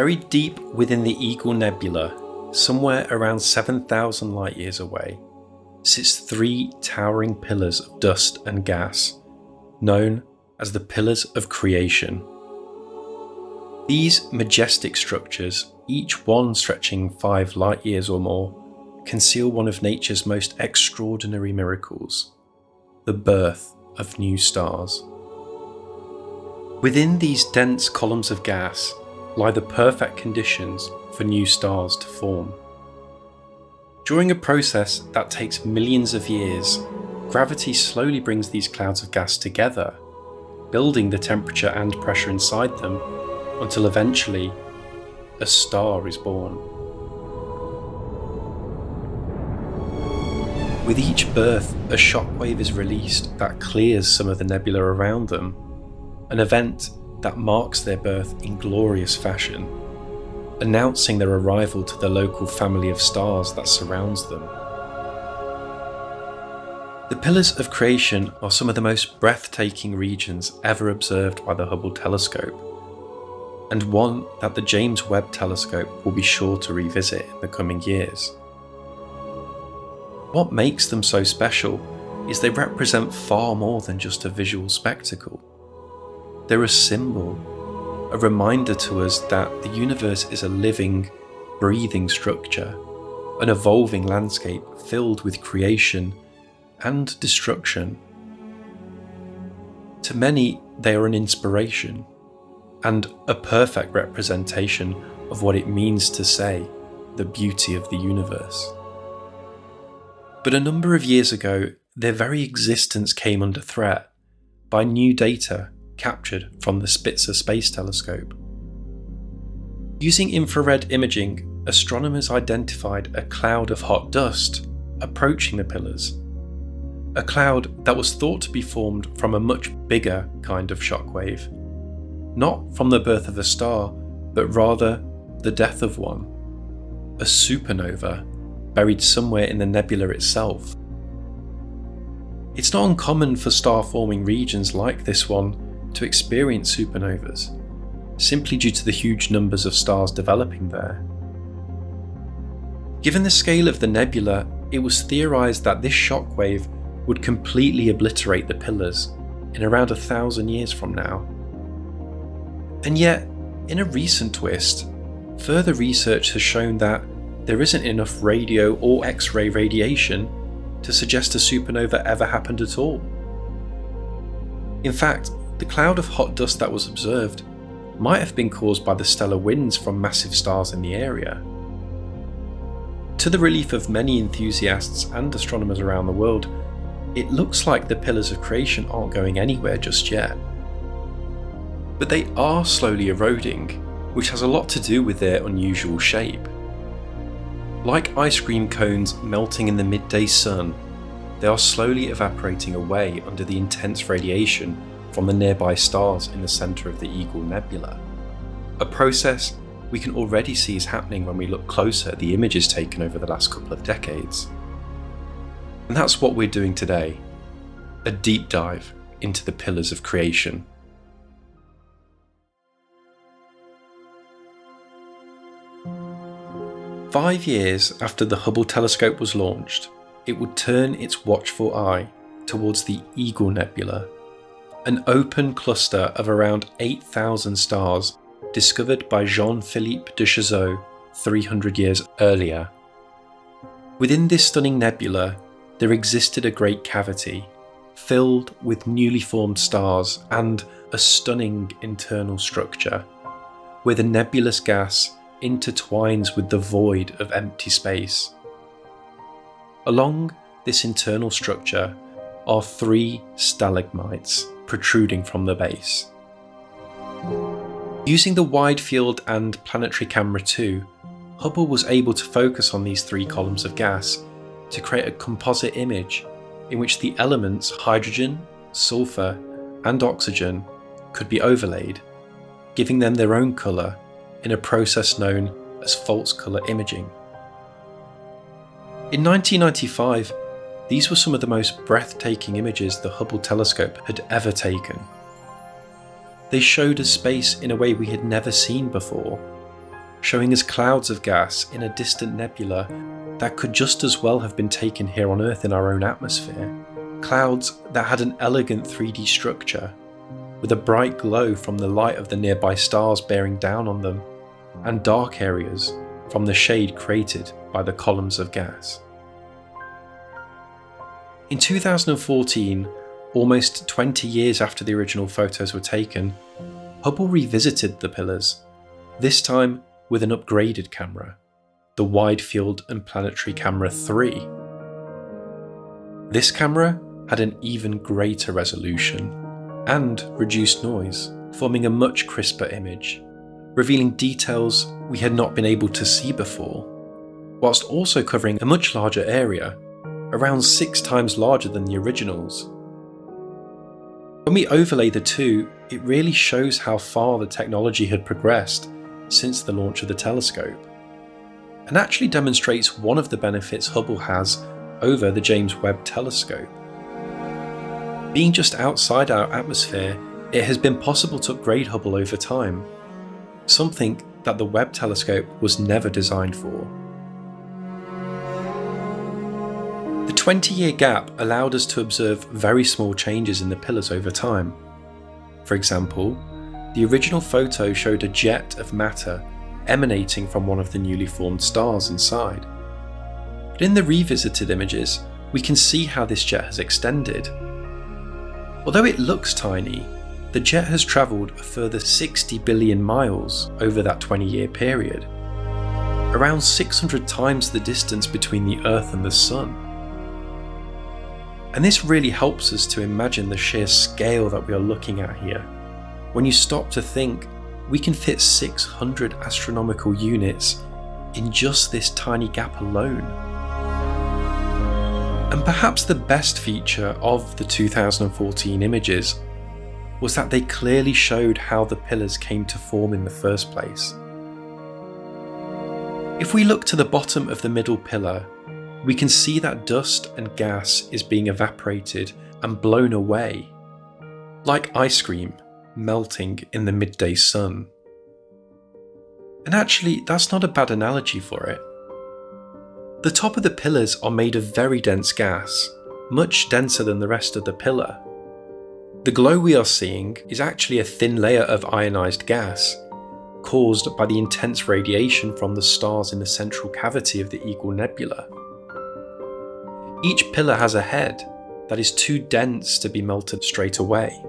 Buried deep within the Eagle Nebula, somewhere around 7,000 light years away, sits three towering pillars of dust and gas, known as the Pillars of Creation. These majestic structures, each one stretching 5 light years or more, conceal one of nature's most extraordinary miracles, the birth of new stars. Within these dense columns of gas lie the perfect conditions for new stars to form. During a process that takes millions of years, gravity slowly brings these clouds of gas together, building the temperature and pressure inside them until eventually a star is born. With each birth, a shockwave is released that clears some of the nebula around them, an event that marks their birth in glorious fashion, announcing their arrival to the local family of stars that surrounds them. The Pillars of Creation are some of the most breathtaking regions ever observed by the Hubble telescope, and one that the James Webb telescope will be sure to revisit in the coming years. What makes them so special is they represent far more than just a visual spectacle. They're a symbol, a reminder to us that the universe is a living, breathing structure, an evolving landscape filled with creation and destruction. To many, they are an inspiration and a perfect representation of what it means to say the beauty of the universe. But a number of years ago, their very existence came under threat by new data captured from the Spitzer Space Telescope. Using infrared imaging, astronomers identified a cloud of hot dust approaching the pillars, a cloud that was thought to be formed from a much bigger kind of shockwave, not from the birth of a star, but rather the death of one, a supernova buried somewhere in the nebula itself. It's not uncommon for star-forming regions like this one to experience supernovas, simply due to the huge numbers of stars developing there. Given the scale of the nebula, it was theorized that this shockwave would completely obliterate the pillars in around 1,000 years from now. And yet, in a recent twist, further research has shown that there isn't enough radio or X-ray radiation to suggest a supernova ever happened at all. In fact, the cloud of hot dust that was observed might have been caused by the stellar winds from massive stars in the area. To the relief of many enthusiasts and astronomers around the world, it looks like the Pillars of Creation aren't going anywhere just yet. But they are slowly eroding, which has a lot to do with their unusual shape. Like ice cream cones melting in the midday sun, they are slowly evaporating away under the intense radiation from the nearby stars in the centre of the Eagle Nebula. A process we can already see is happening when we look closer at the images taken over the last couple of decades. And that's what we're doing today, a deep dive into the Pillars of Creation. "5 years after the Hubble telescope was launched, it would turn its watchful eye towards the Eagle Nebula, an open cluster of around 8,000 stars discovered by Jean-Philippe de Chazot 300 years earlier. Within this stunning nebula, there existed a great cavity, filled with newly formed stars and a stunning internal structure, where the nebulous gas intertwines with the void of empty space. Along this internal structure are 3 stalagmites protruding from the base. Using the Wide Field and Planetary Camera 2, Hubble was able to focus on these 3 columns of gas to create a composite image in which the elements hydrogen, sulfur, and oxygen could be overlaid, giving them their own colour in a process known as false colour imaging. In 1995, these were some of the most breathtaking images the Hubble telescope had ever taken. They showed us space in a way we had never seen before, showing us clouds of gas in a distant nebula that could just as well have been taken here on Earth in our own atmosphere. Clouds that had an elegant 3D structure, with a bright glow from the light of the nearby stars bearing down on them, and dark areas from the shade created by the columns of gas. In 2014, almost 20 years after the original photos were taken, Hubble revisited the pillars, this time with an upgraded camera, the Wide Field and Planetary Camera 3. This camera had an even greater resolution and reduced noise, forming a much crisper image, revealing details we had not been able to see before, whilst also covering a much larger area, around 6 times larger than the originals. When we overlay the two, it really shows how far the technology had progressed since the launch of the telescope, and actually demonstrates one of the benefits Hubble has over the James Webb Telescope. Being just outside our atmosphere, it has been possible to upgrade Hubble over time, something that the Webb telescope was never designed for. The 20-year gap allowed us to observe very small changes in the pillars over time. For example, the original photo showed a jet of matter emanating from one of the newly formed stars inside. But in the revisited images, we can see how this jet has extended. Although it looks tiny, the jet has travelled a further 60 billion miles over that 20-year period, around 600 times the distance between the Earth and the Sun. And this really helps us to imagine the sheer scale that we are looking at here. When you stop to think, we can fit 600 astronomical units in just this tiny gap alone. And perhaps the best feature of the 2014 images was that they clearly showed how the pillars came to form in the first place. If we look to the bottom of the middle pillar, we can see that dust and gas is being evaporated and blown away, like ice cream melting in the midday sun. And actually, that's not a bad analogy for it. The top of the pillars are made of very dense gas, much denser than the rest of the pillar. The glow we are seeing is actually a thin layer of ionized gas, caused by the intense radiation from the stars in the central cavity of the Eagle Nebula. Each pillar has a head that is too dense to be melted straight away.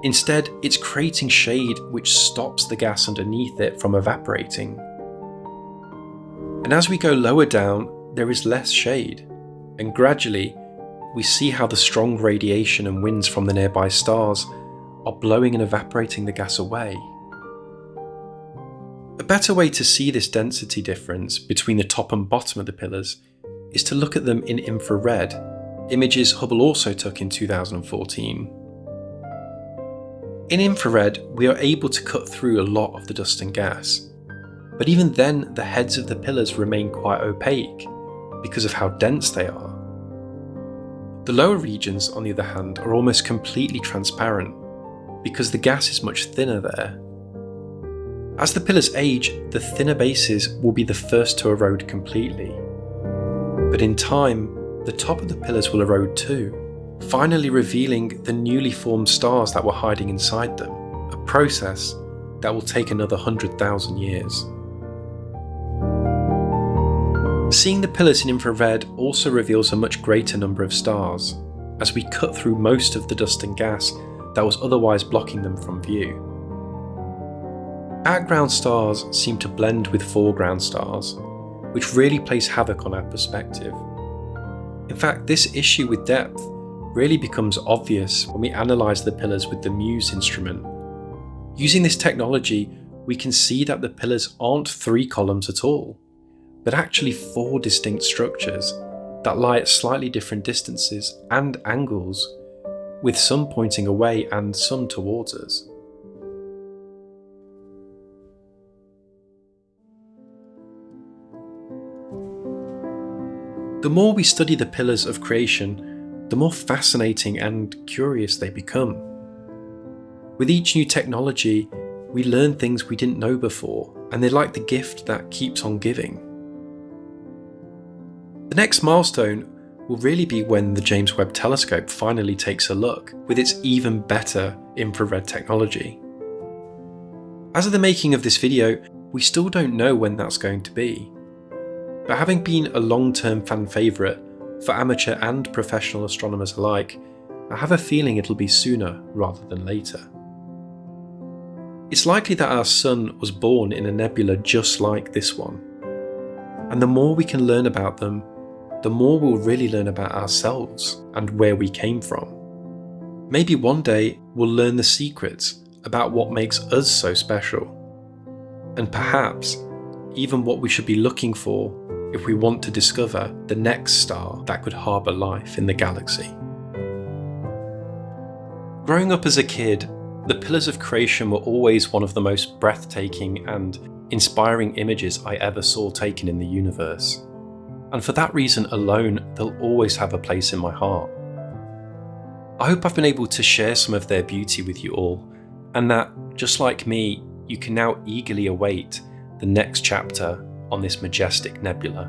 Instead, it's creating shade which stops the gas underneath it from evaporating. And as we go lower down, there is less shade, and gradually we see how the strong radiation and winds from the nearby stars are blowing and evaporating the gas away. A better way to see this density difference between the top and bottom of the pillars is to look at them in infrared, images Hubble also took in 2014. In infrared, we are able to cut through a lot of the dust and gas, but even then the heads of the pillars remain quite opaque because of how dense they are. The lower regions, on the other hand, are almost completely transparent because the gas is much thinner there. As the pillars age, the thinner bases will be the first to erode completely. But in time, the top of the pillars will erode too, finally revealing the newly formed stars that were hiding inside them, a process that will take another 100,000 years. Seeing the pillars in infrared also reveals a much greater number of stars, as we cut through most of the dust and gas that was otherwise blocking them from view. Background stars seem to blend with foreground stars, which really plays havoc on our perspective. In fact, this issue with depth really becomes obvious when we analyse the pillars with the MUSE instrument. Using this technology, we can see that the pillars aren't 3 columns at all, but actually 4 distinct structures that lie at slightly different distances and angles, with some pointing away and some towards us. The more we study the pillars of creation, the more fascinating and curious they become. With each new technology, we learn things we didn't know before, and they're like the gift that keeps on giving. The next milestone will really be when the James Webb Telescope finally takes a look with its even better infrared technology. As of the making of this video, we still don't know when that's going to be. But having been a long-term fan favourite for amateur and professional astronomers alike, I have a feeling it'll be sooner rather than later. It's likely that our sun was born in a nebula just like this one. And the more we can learn about them, the more we'll really learn about ourselves and where we came from. Maybe one day we'll learn the secrets about what makes us so special. And perhaps even what we should be looking for if we want to discover the next star that could harbour life in the galaxy. Growing up as a kid, the pillars of creation were always one of the most breathtaking and inspiring images I ever saw taken in the universe. And for that reason alone, they'll always have a place in my heart. I hope I've been able to share some of their beauty with you all, and that, just like me, you can now eagerly await the next chapter on this majestic nebula.